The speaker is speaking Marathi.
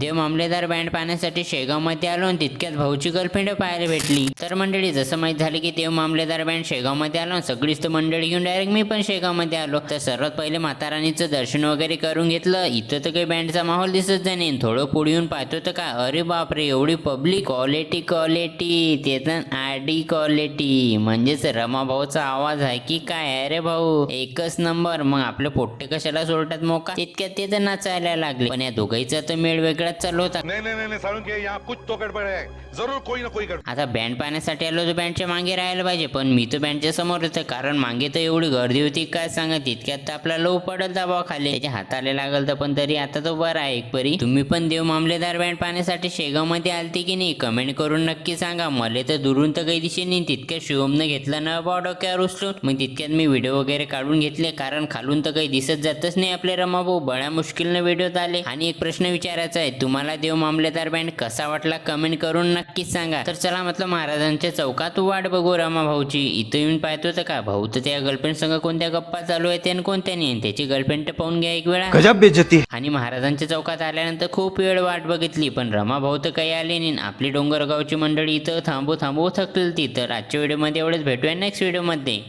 देव मामलेदार बँड पाहण्यासाठी शेगावमध्ये आलो आणि तितक्यात भाऊची गर्लफ्रेंड पाहायला भेटली। तर मंडळी जसं माहित झालं की देव मामलेदार बँड शेगावमध्ये आलो, सगळीच तर मंडळी घेऊन डायरेक्ट मी पण शेगावमध्ये आलो। तर सर्वात पहिले माताराणीचं दर्शन वगैरे करून घेतलं। इथं तर काही बँडचा माहोल दिसत नाही। थोडं पुढे येऊन पाहतो तर काय, अरे बापरे, एवढी पब्लिक, क्वालिटी ते तर आरडी क्वालिटी, म्हणजेच रमा भाऊचा आवाज आहे की काय? अरे भाऊ एकच नंबर। मग आपले पोट्टे कशाला सोडतात मोका, तितक्यात ते तर नाचायला लागले। पण या दोघांचा तर मेळ वेगळाच चालू होता। नहीं साळुंखे, यहाँ कुछ तो गड़बड़ है, जरूर कोई ना कोई गड़बड़। आता बँड पाहण्यासाठी आलो तर बँडच्या मागे राहायला पाहिजे, पण मी तर बँडच्या समोर होतो, कारण मागे तर एवढी गर्दी होती काय सांगा। तितक्यात तर आपला लो पडल दबाव खाली, त्याच्या हाताला लागल तर, पण तरी आता तो बरा आहे एक परी। तुम्ही पण देव मामलेदार बँड पाहण्यासाठी शेगाव मध्ये आलते की नाही, कमेंट करून नक्की सांगा। मला तर दुरून तर काही दिशे नाही। तितक्यात शिवमनं घेतलं ना बा डोक्यावर उचलून, मग तितक्यात मी व्हिडिओ वगैरे काढून घेतले, कारण खालून तर काही दिसत जातच नाही आपले रमा भाऊ, बड्या मुश्किलनं व्हिडिओत आले। आणि एक प्रश्न विचारायचा आहे, तुम्हाला देव मामलेदार बँड कसा वाटला कमेंट करून नक्कीच सांगा। तर चला म्हटलं महाराजांच्या चौकात वाट बघू रमा भाऊची। इथं येऊन पाहतो तर का, भाऊ तर त्या गर्लफ्रेंड संग कोणत्या गप्पा चालू आहेत आणि कोणत्या नाही, त्याची गर्लफ्रेंड तर पाहून घ्या एक वेळा, गजब बेइज्जती। आणि महाराजांच्या चौकात आल्यानंतर खूप वेळ वाट बघितली, पण रमा भाऊ तर काही आले नाही। आपली डोंगरगावची मंडळी इथं थांबू थकली ती। तर आजच्या व्हिडिओमध्ये एवढंच, भेटूया नेक्स्ट व्हिडिओमध्ये।